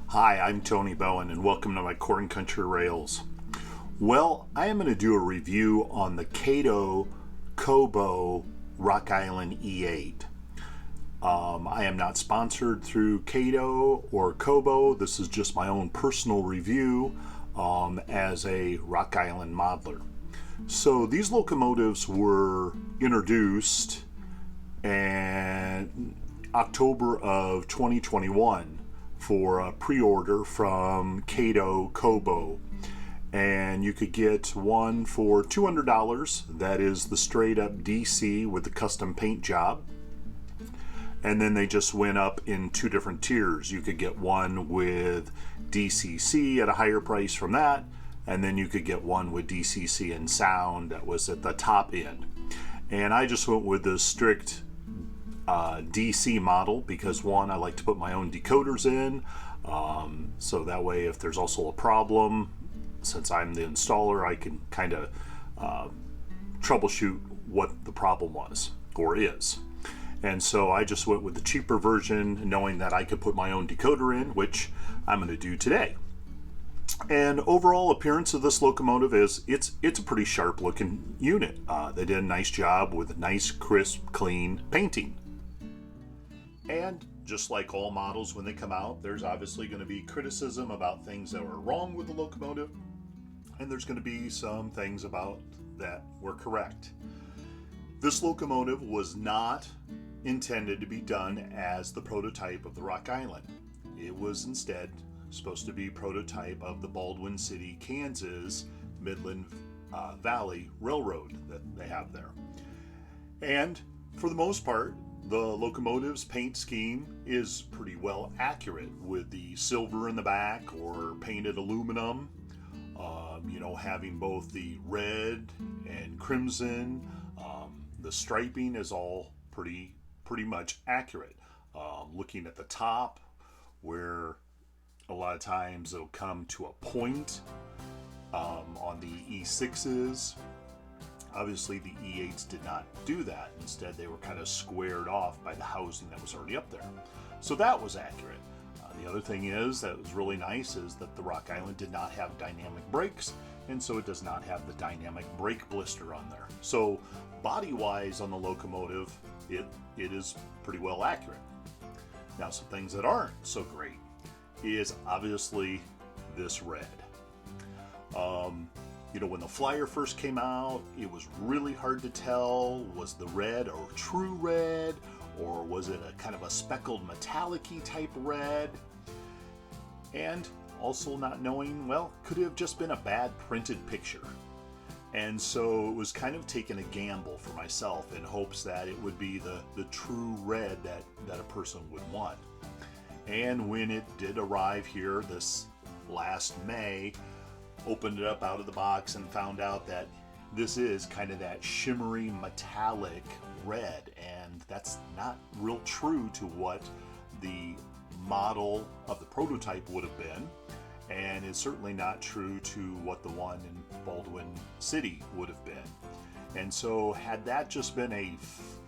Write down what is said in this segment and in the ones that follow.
Hi, I'm Tony Bowen and welcome to my Corn Country Rails. Well, I am going to do a review on the KATO-KOBO Rock Island E-8. I am not sponsored through KATO or KOBO. This is just my own personal review as a Rock Island modeler. So these locomotives were introduced in October of 2021 for a pre-order from KATO-KOBO, and you could get one for $200. That is the straight up DC with the custom paint job, and then they just went up in two different tiers. You could get one with DCC at a higher price from that, and then you could get one with DCC and sound that was at the top end. And I just went with the strict DC model because, one, I like to put my own decoders in, so that way if there's also a problem, since I'm the installer, I can kind of troubleshoot what the problem was or is. And so I just went with the cheaper version, knowing that I could put my own decoder in, which I'm going to do today. And overall appearance of this locomotive is it's a pretty sharp looking unit. They did a nice job with a nice, crisp, clean painting. And just like all models when they come out, there's obviously going to be criticism about things that were wrong with the locomotive, and there's going to be some things about that were correct. This locomotive was not intended to be done as the prototype of the Rock Island. It was instead supposed to be prototype of the Baldwin City, Kansas Midland Valley Railroad that they have there. And for the most part, the locomotive's paint scheme is pretty well accurate, with the silver in the back or painted aluminum, having both the red and crimson. The striping is all pretty much accurate. Looking at the top, where a lot of times it'll come to a point on the E6s. Obviously, the E8s did not do that. Instead, they were kind of squared off by the housing that was already up there. So that was accurate. The other thing is that was really nice is that the Rock Island did not have dynamic brakes, and so it does not have the dynamic brake blister on there. So body-wise on the locomotive, it is pretty well accurate. Now, some things that aren't so great is obviously this red. When the flyer first came out, it was really hard to tell, was the red a true red, or was it a kind of a speckled metallic-y type red? And also not knowing, well, could it have just been a bad printed picture? And so it was kind of taking a gamble for myself in hopes that it would be the true red that a person would want. And when it did arrive here this last May, opened it up out of the box and found out that this is kind of that shimmery metallic red, and that's not real true to what the model of the prototype would have been, and it's certainly not true to what the one in Baldwin City would have been. And so had that just been a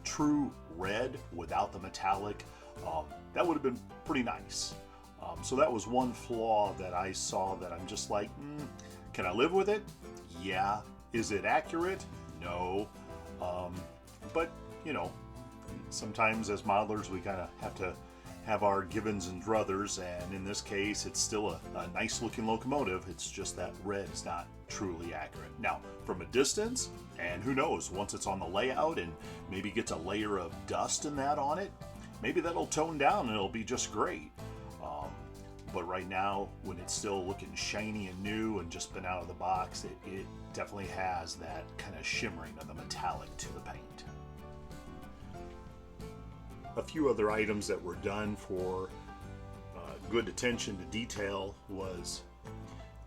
true red without the metallic, that would have been pretty nice. So that was one flaw that I saw that I'm just like, can I live with it? Yeah. Is it accurate? No. But, sometimes as modelers we kind of have to have our givens and druthers, and in this case it's still a nice looking locomotive. It's just that red is not truly accurate. Now, from a distance, and who knows, once it's on the layout and maybe gets a layer of dust and that on it, maybe that'll tone down and it'll be just great. But right now, when it's still looking shiny and new and just been out of the box, it definitely has that kind of shimmering of the metallic to the paint. A few other items that were done for good attention to detail was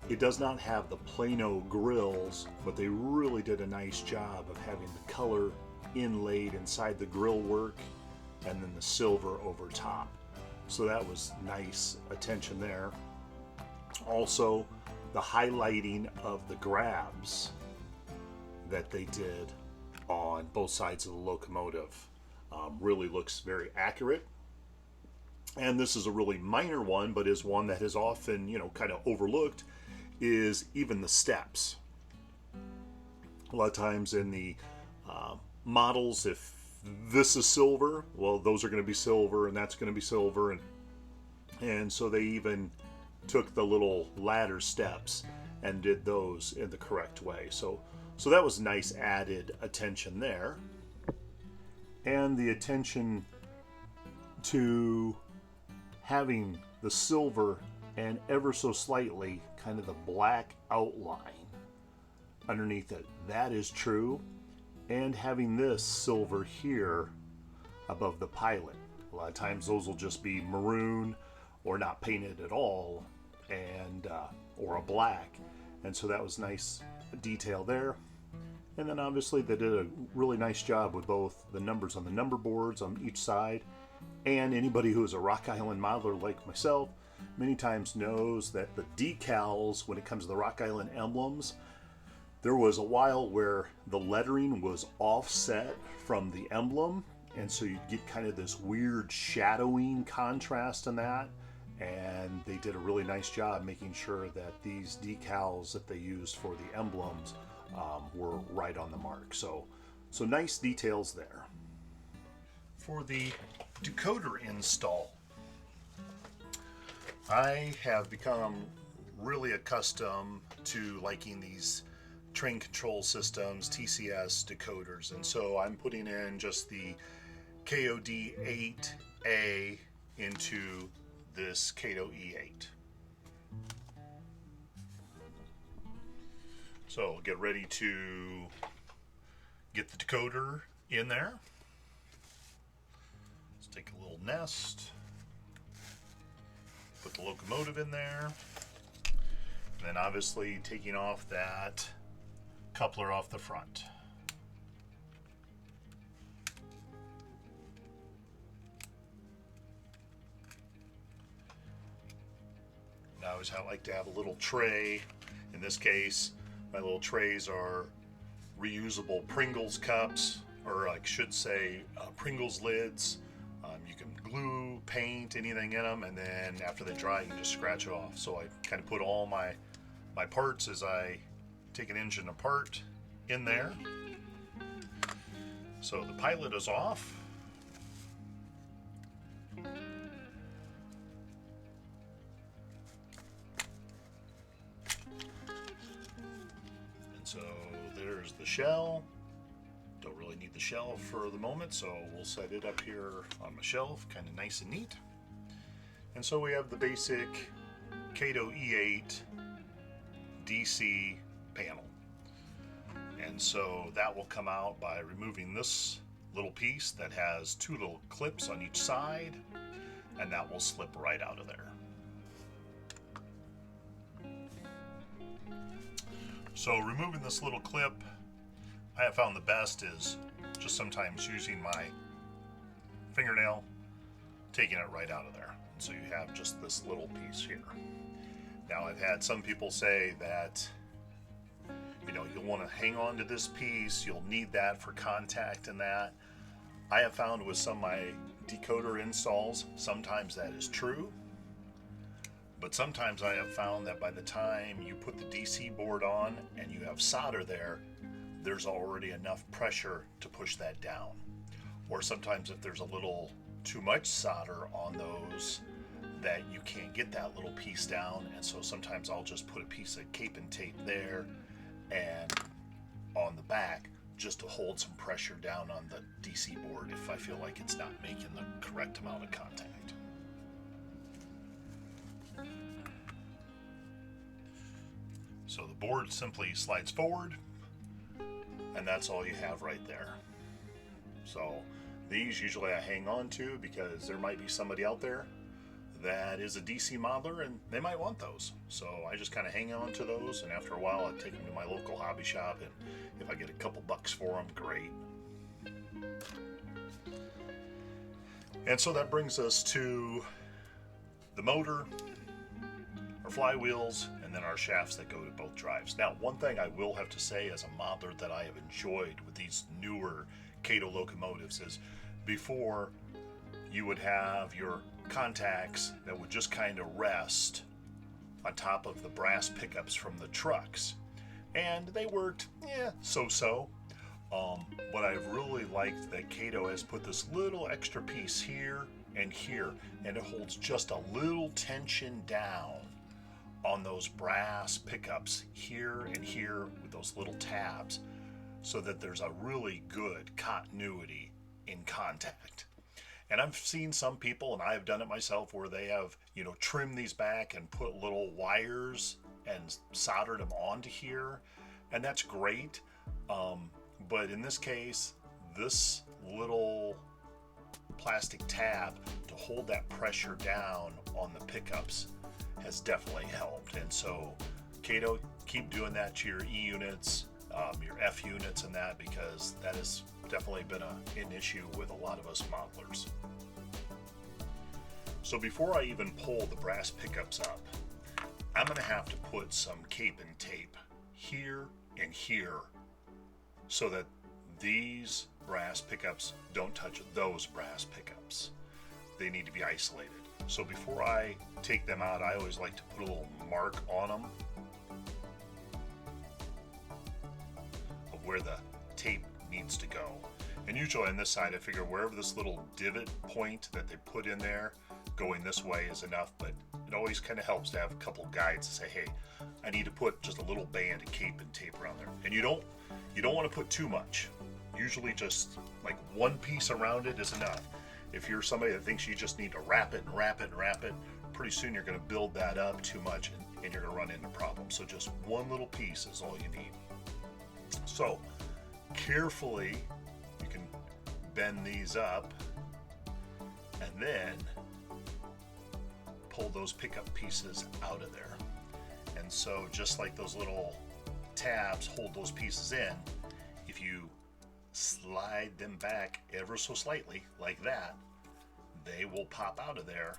it does not have the Plano grills, but they really did a nice job of having the color inlaid inside the grill work and then the silver over top. So that was nice attention there. Also, the highlighting of the grabs that they did on both sides of the locomotive really looks very accurate. and this is a really minor one, but is one that is often, kind of overlooked, is even the steps. A lot of times in the models, if this is silver, well, those are going to be silver, and that's going to be silver, and so they even took the little ladder steps and did those in the correct way. So that was nice added attention there. And the attention to having the silver and ever so slightly kind of the black outline underneath it. That is true. And having this silver here above the pilot. A lot of times those will just be maroon or not painted at all, and or a black. And so that was nice detail there. And then obviously they did a really nice job with both the numbers on the number boards on each side. And anybody who is a Rock Island modeler like myself many times knows that the decals, when it comes to the Rock Island emblems, there was a while where the lettering was offset from the emblem, and so you'd get kind of this weird shadowing contrast in that. And they did a really nice job making sure that these decals that they used for the emblems were right on the mark. So nice details there. For the decoder install, I have become really accustomed to liking these train control systems, TCS decoders, and so I'm putting in just the KOD 8A into this KATO E-8. So get ready to get the decoder in there. Let's take a little nest, put the locomotive in there, and then obviously taking off that coupler off the front. I always like to have a little tray. In this case, my little trays are reusable Pringles cups, or I should say Pringles lids. You can glue, paint, anything in them, and then after they dry, you can just scratch it off. So I kind of put all my parts as I take an engine apart in there. So the pilot is off. So there's the shell. Don't really need the shell for the moment, so we'll set it up here on my shelf, kind of nice and neat. And so we have the basic KATO E8 DC panel. And so that will come out by removing this little piece that has two little clips on each side, and that will slip right out of there. So removing this little clip, I have found the best is just sometimes using my fingernail, taking it right out of there. And so you have just this little piece here. Now I've had some people say that, you'll want to hang on to this piece, you'll need that for contact and that. I have found with some of my decoder installs, sometimes that is true. But sometimes I have found that by the time you put the DC board on and you have solder there, there's already enough pressure to push that down. Or sometimes if there's a little too much solder on those, that you can't get that little piece down, and so sometimes I'll just put a piece of cape and tape there and on the back just to hold some pressure down on the DC board if I feel like it's not making the correct amount of contact. So the board simply slides forward, and that's all you have right there. So these usually I hang on to because there might be somebody out there that is a DC modeler and they might want those. So I just kind of hang on to those, and after a while I take them to my local hobby shop, and if I get a couple bucks for them, great. And so that brings us to the motor, our flywheels, and then our shafts that go to both drives. Now, one thing I will have to say as a modeler that I have enjoyed with these newer KATO locomotives is before you would have your contacts that would just kind of rest on top of the brass pickups from the trucks. And they worked, so-so. But I've really liked that KATO has put this little extra piece here and here, and it holds just a little tension down on those brass pickups here and here with those little tabs, so that there's a really good continuity in contact. And I've seen some people, and I've done it myself, where they have, trimmed these back and put little wires and soldered them onto here, and that's great. But in this case, this little plastic tab to hold that pressure down on the pickups has definitely helped. And so KATO, keep doing that to your E units, your F units and that, because that has definitely been an issue with a lot of us modelers. So before I even pull the brass pickups up, I'm going to have to put some cape and tape here and here so that these brass pickups don't touch those brass pickups. They need to be isolated. So before I take them out, I always like to put a little mark on them of where the tape needs to go. And usually on this side, I figure wherever this little divot point that they put in there, going this way is enough, but it always kind of helps to have a couple guides to say, hey, I need to put just a little band of cape and tape around there. And you don't want to put too much. Usually just like one piece around it is enough. If you're somebody that thinks you just need to wrap it and wrap it and wrap it, pretty soon you're going to build that up too much and you're going to run into problems. So just one little piece is all you need. So carefully, you can bend these up and then pull those pickup pieces out of there. And so just like those little tabs hold those pieces in, if you slide them back ever so slightly like that, they will pop out of there,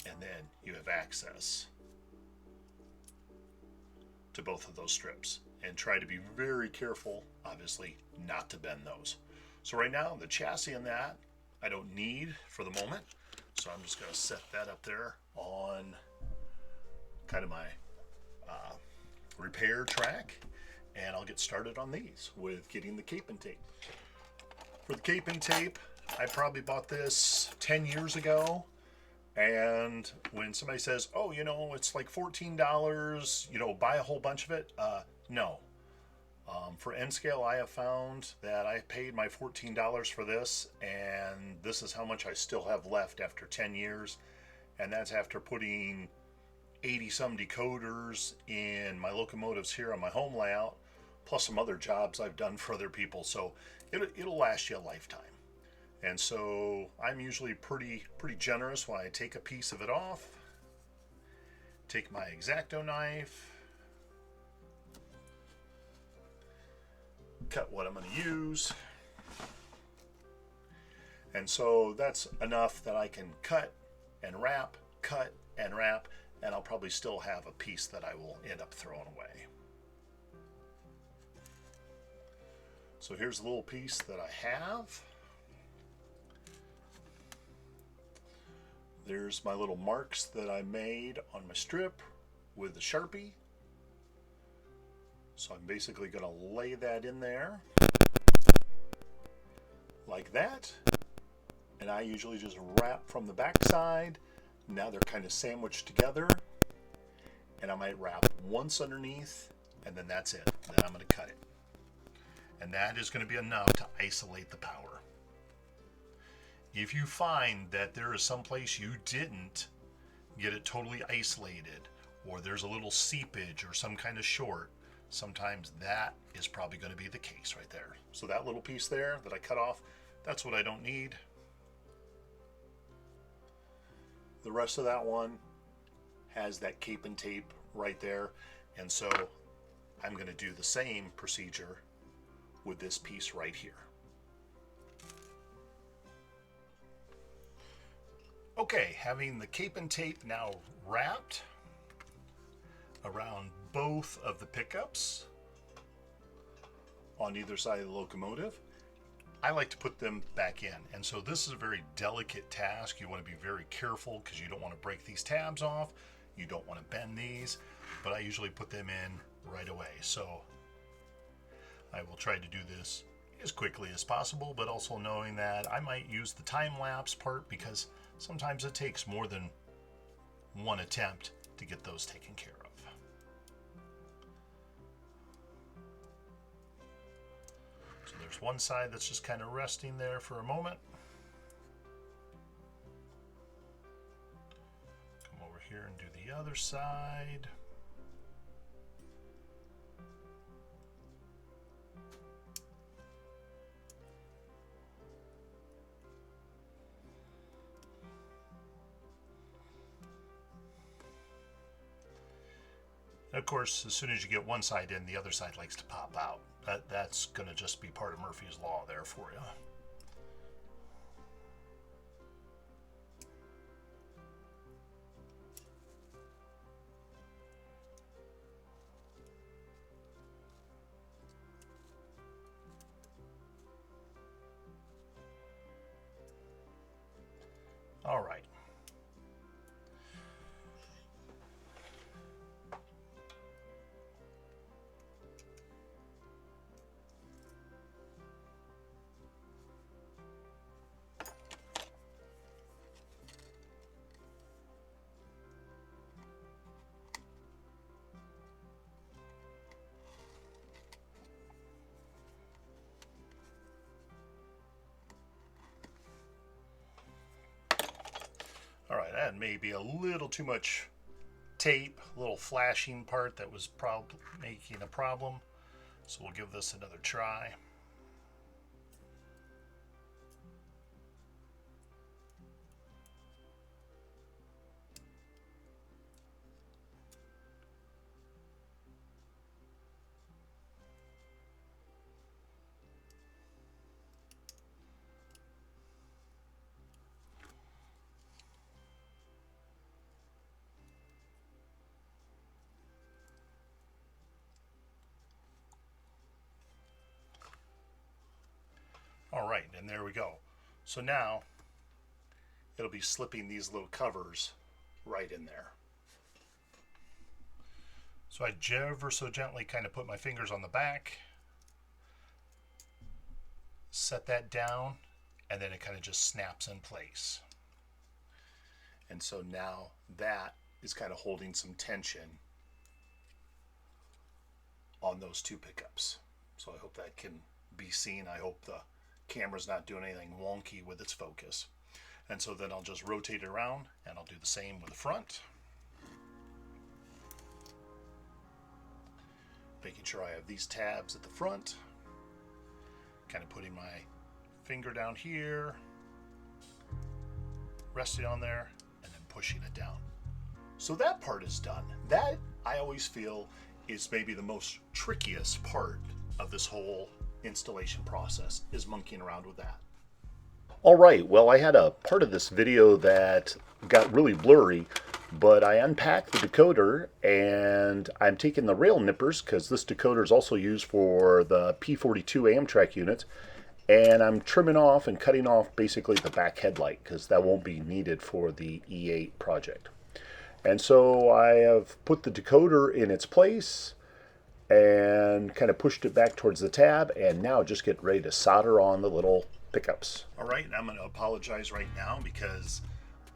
and then you have access to both of those strips. And try to be very careful, obviously, not to bend those. So right now, the chassis in that I don't need for the moment, so I'm just going to set that up there on kind of my repair track, and I'll get started on these with getting the cape and tape. For the cape and tape, I probably bought this 10 years ago, and when somebody says, oh, it's like $14, buy a whole bunch of it, no. For N scale, I have found that I paid my $14 for this, and this is how much I still have left after 10 years, and that's after putting 80 some decoders in my locomotives here on my home layout, plus some other jobs I've done for other people. So it'll last you a lifetime. And so I'm usually pretty generous when I take a piece of it off, take my X-Acto knife, cut what I'm going to use. And so that's enough that I can cut and wrap, and I'll probably still have a piece that I will end up throwing away. So here's a little piece that I have. There's my little marks that I made on my strip with the Sharpie. So I'm basically going to lay that in there like that. And I usually just wrap from the back side. Now they're kind of sandwiched together. And I might wrap once underneath, and then that's it. Then I'm going to cut it. And that is going to be enough to isolate the power. If you find that there is some place you didn't get it totally isolated, or there's a little seepage or some kind of short, sometimes that is probably going to be the case right there. So that little piece there that I cut off, that's what I don't need. The rest of that one has that cape and tape right there, and so I'm going to do the same procedure with this piece right here. Okay, having the cape and tape now wrapped around both of the pickups on either side of the locomotive, I like to put them back in. And so this is a very delicate task. You want to be very careful because you don't want to break these tabs off. You don't want to bend these, but I usually put them in right away. So I will try to do this as quickly as possible, but also knowing that I might use the time-lapse part because sometimes it takes more than one attempt to get those taken care of. So there's one side that's just kind of resting there for a moment. Come over here and do the other side. Of course, as soon as you get one side in, the other side likes to pop out. That's going to just be part of Murphy's Law there for you. All right. All right, that may be a little too much tape, a little flashing part that was probably making a problem. So we'll give this another try. All right, and there we go. So now it'll be slipping these little covers right in there. So I ever so gently kind of put my fingers on the back, set that down, and then it kind of just snaps in place. And so now that is kind of holding some tension on those two pickups. So I hope that can be seen. I hope the camera's not doing anything wonky with its focus. And so then I'll just rotate it around and I'll do the same with the front. Making sure I have these tabs at the front. Kind of putting my finger down here, resting on there, and then pushing it down. So that part is done. That, I always feel, is maybe the most trickiest part of this whole installation process, is monkeying around with that. All right, well, I had a part of this video that got really blurry, but I unpacked the decoder and I'm taking the rail nippers, because this decoder is also used for the P42 Amtrak units, and I'm trimming off and cutting off basically the back headlight, because that won't be needed for the E-8 project. And so I have put the decoder in its place and kind of pushed it back towards the tab, and now just get ready to solder on the little pickups. All right, and I'm going to apologize right now because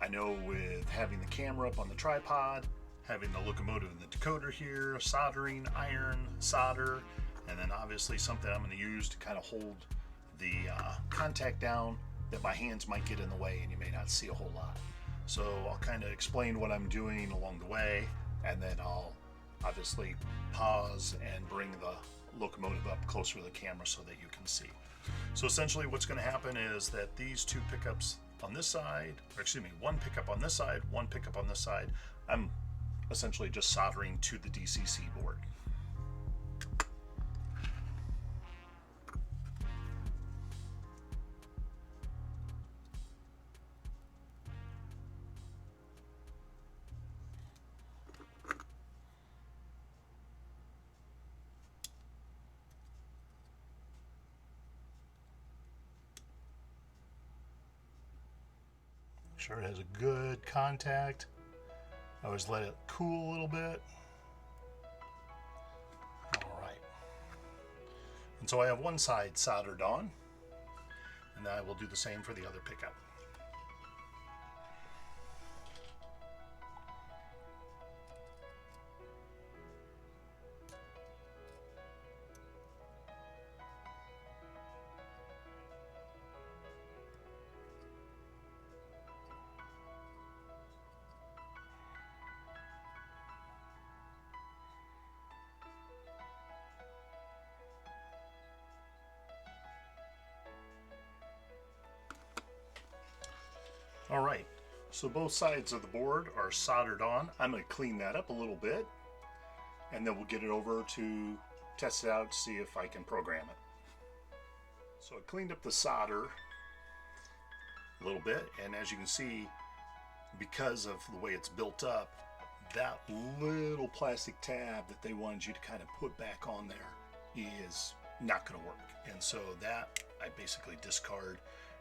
I know with having the camera up on the tripod, having the locomotive and the decoder here, soldering, iron, solder, and then obviously something I'm going to use to kind of hold the contact down, that my hands might get in the way and you may not see a whole lot. So I'll kind of explain what I'm doing along the way, and then I'll obviously pause and bring the locomotive up closer to the camera so that you can see. So essentially what's going to happen is that these two pickups on this side, or excuse me, one pickup on this side, one pickup on this side, I'm essentially just soldering to the DCC board. Make sure it has a good contact. I always let it cool a little bit. All right. And so I have one side soldered on, and then I will do the same for the other pickup. All right, so both sides of the board are soldered on. I'm going to clean that up a little bit, and then we'll get it over to test it out to see if I can program it. So I cleaned up the solder a little bit, and as you can see, because of the way it's built up, that little plastic tab that they wanted you to kind of put back on there is not going to work. And so that I basically discard.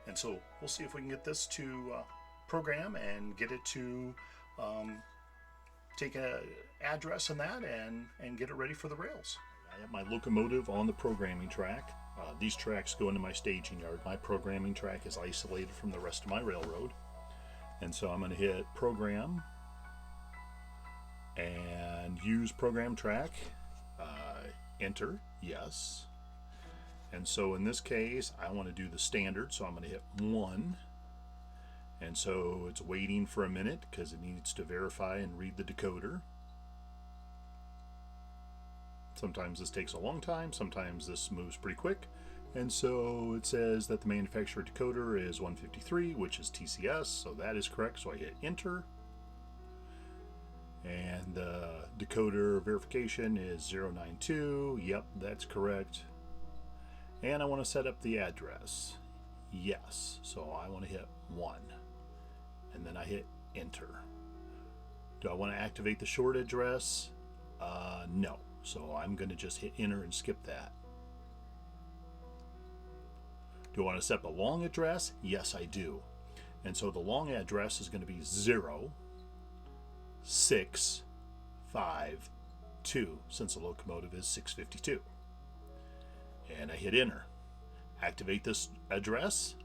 And so we'll see if we can get this to program and get it to take an address on that and get it ready for the rails. I have my locomotive on the programming track. These tracks go into my staging yard. My programming track is isolated from the rest of my railroad. And so I'm going to hit program and use program track, enter, yes. And so in this case, I want to do the standard, so I'm going to hit 1. And so it's waiting for a minute because it needs to verify and read the decoder. Sometimes this takes a long time, sometimes this moves pretty quick. And so it says that the manufacturer decoder is 153, which is TCS, so that is correct. So I hit enter. And the decoder verification is 092. Yep, that's correct. And I want to set up the address. Yes. So I want to hit 1. And then I hit enter. Do I want to activate the short address? No. So I'm going to just hit enter and skip that. Do I want to set the long address? Yes, I do. And so the long address is going to be 0652, since the locomotive is 652. And I hit enter. Activate this address.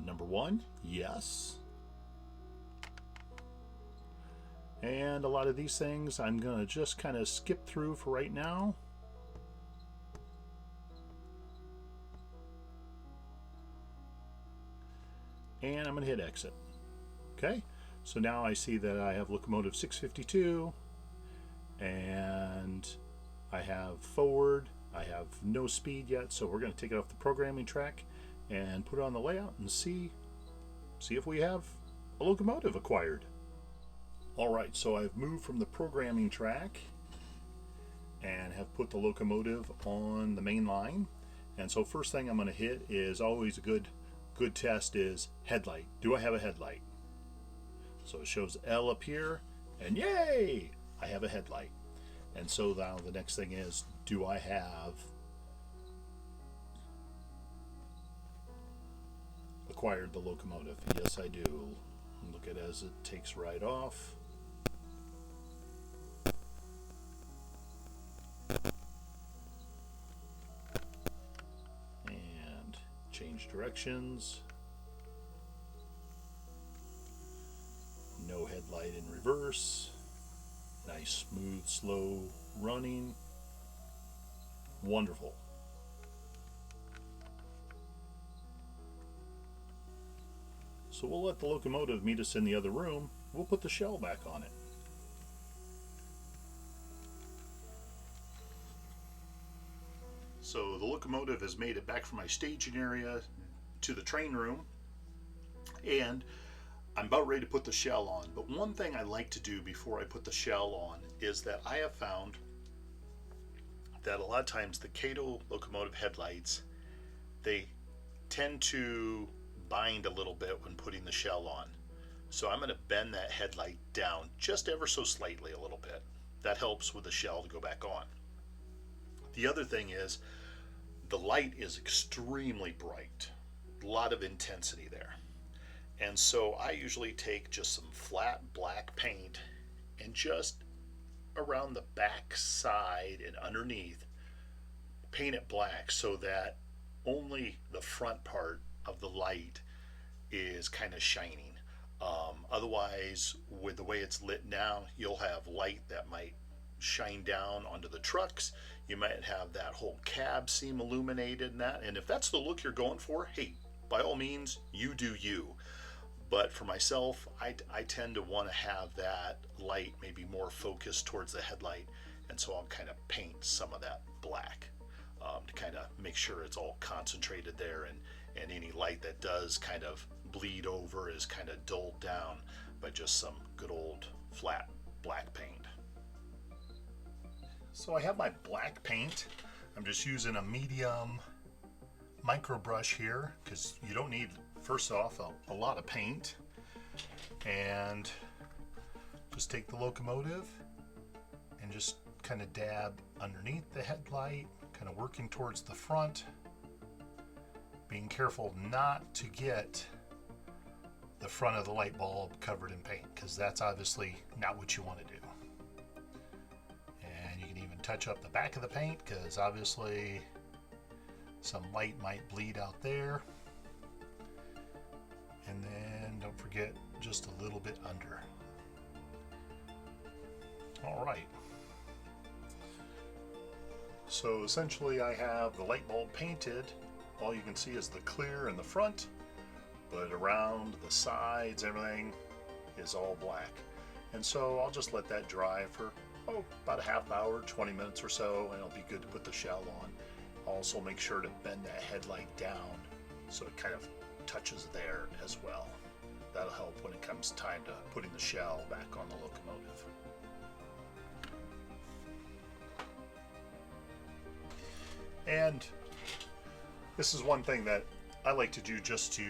Number 1, yes. And a lot of these things I'm going to just kind of skip through for right now. And I'm going to hit exit. Okay, so now I see that I have locomotive 652 and I have forward. I have no speed yet, so we're going to take it off the programming track and put it on the layout and see if we have a locomotive acquired. Alright, so I've moved from the programming track and have put the locomotive on the main line. And so first thing I'm going to hit is always a good test is headlight. Do I have a headlight? So it shows L up here, and yay! I have a headlight. And so now the next thing is, do I have acquired the locomotive? Yes, I do. Look at it as it takes right off. And change directions. No headlight in reverse. Nice, smooth, slow running. Wonderful. So we'll let the locomotive meet us in the other room. We'll put the shell back on it. So the locomotive has made it back from my staging area to the train room, and I'm about ready to put the shell on. But one thing I like to do before I put the shell on is that I have found that a lot of times the KATO locomotive headlights, they tend to bind a little bit when putting the shell on. So I'm going to bend that headlight down just ever so slightly a little bit. That helps with the shell to go back on. The other thing is the light is extremely bright. A lot of intensity there. And so I usually take just some flat black paint and just around the back side and underneath paint it black so that only the front part of the light is kind of shining. Otherwise, with the way it's lit now, you'll have light that might shine down onto the trucks. You might have that whole cab seem illuminated and that. And if that's the look you're going for, hey, by all means, you do you. But for myself, I tend to want to have that light maybe more focused towards the headlight. And so I'll kind of paint some of that black to kind of make sure it's all concentrated there, and any light that does kind of bleed over is kind of dulled down by just some good old flat black paint. So I have my black paint. I'm just using a medium micro brush here because you don't need, first off, a lot of paint. And just take the locomotive and just kind of dab underneath the headlight, kind of working towards the front, being careful not to get the front of the light bulb covered in paint, because that's obviously not what you want to do. And you can even touch up the back of the paint, because obviously some light might bleed out there. And then don't forget just a little bit under. All right. So essentially I have the light bulb painted. All you can see is the clear in the front, but around the sides, everything is all black. And so I'll just let that dry for about a half hour, 20 minutes or so, and it'll be good to put the shell on. Also make sure to bend that headlight down so it kind of touches there as well. That'll help when it comes time to putting the shell back on the locomotive. And this is one thing that I like to do just to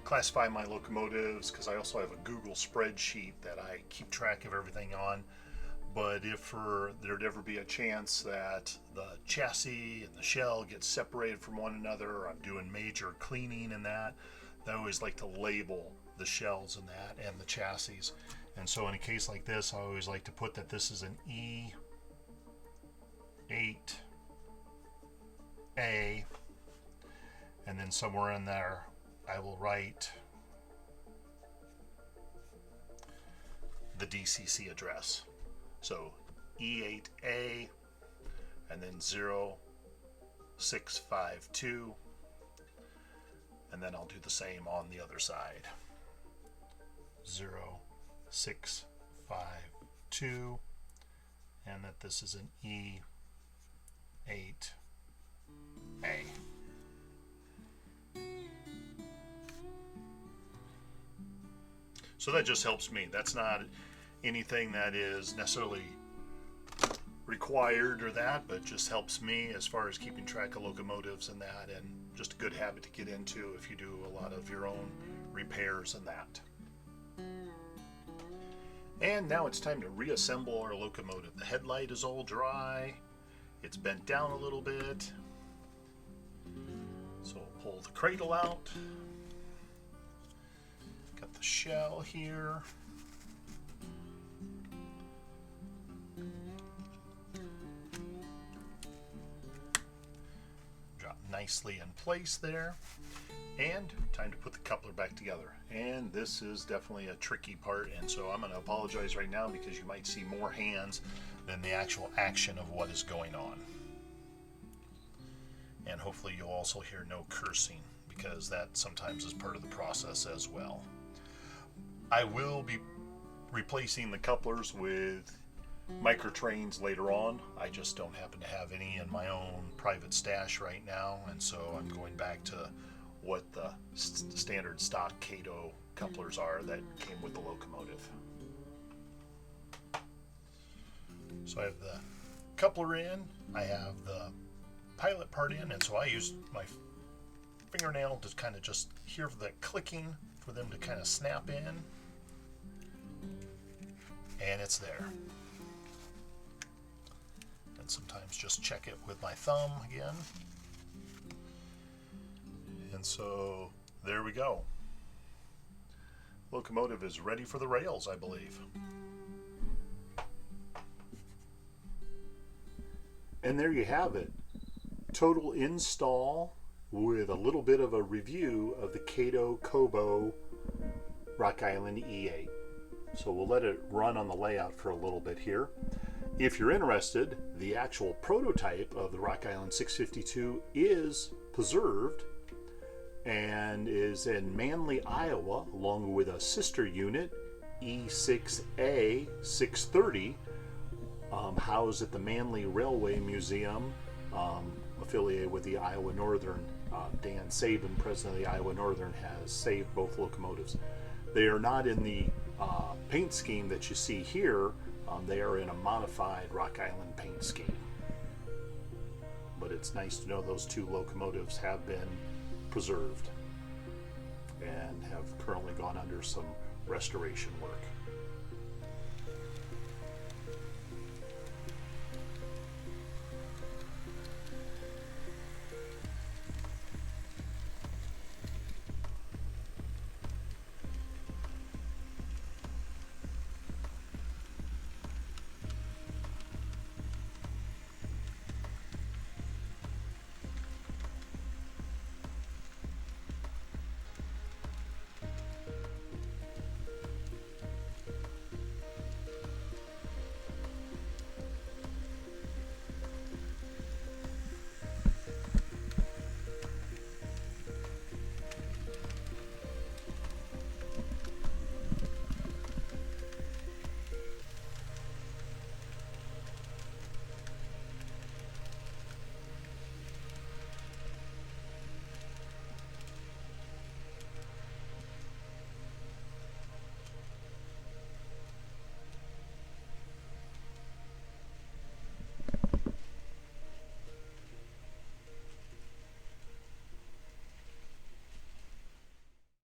classify my locomotives, because I also have a Google spreadsheet that I keep track of everything on. But if there'd ever be a chance that the chassis and the shell get separated from one another, or I'm doing major cleaning and that, I always like to label the shells and that and the chassis. And so in a case like this, I always like to put that this is an E-8-A, and then somewhere in there I will write the DCC address. So E-8-A and then 0652, and then I'll do the same on the other side. 0652, and that this is an E-8-A. So that just helps me. That's not anything that is necessarily required or that, but just helps me as far as keeping track of locomotives and that, and just a good habit to get into if you do a lot of your own repairs and that. And now it's time to reassemble our locomotive. The headlight is all dry. It's bent down a little bit. So we'll pull the cradle out. Got the shell here. Drop nicely in place there. And time to put the coupler back together. And this is definitely a tricky part, and so I'm going to apologize right now because you might see more hands than the actual action of what is going on. And hopefully you'll also hear no cursing, because that sometimes is part of the process as well. I will be replacing the couplers with micro trains later on. I just don't happen to have any in my own private stash right now, and so I'm going back to what the standard stock KATO couplers are that came with the locomotive. So I have the coupler in, I have the pilot part in, and so I use my fingernail to kind of just hear the clicking for them to kind of snap in, and it's there. And sometimes just check it with my thumb again. And so there we go. Locomotive is ready for the rails, I believe. And there you have it. Total install with a little bit of a review of the KATO-KOBO Rock Island E-8. So we'll let it run on the layout for a little bit here. If you're interested, the actual prototype of the Rock Island 652 is preserved and is in Manly, Iowa, along with a sister unit, E-8-A 630, housed at the Manly Railway Museum, affiliated with the Iowa Northern. Dan Sabin, president of the Iowa Northern, has saved both locomotives. They are not in the paint scheme that you see here. They are in a modified Rock Island paint scheme. But it's nice to know those two locomotives have been preserved and have currently gone under some restoration work.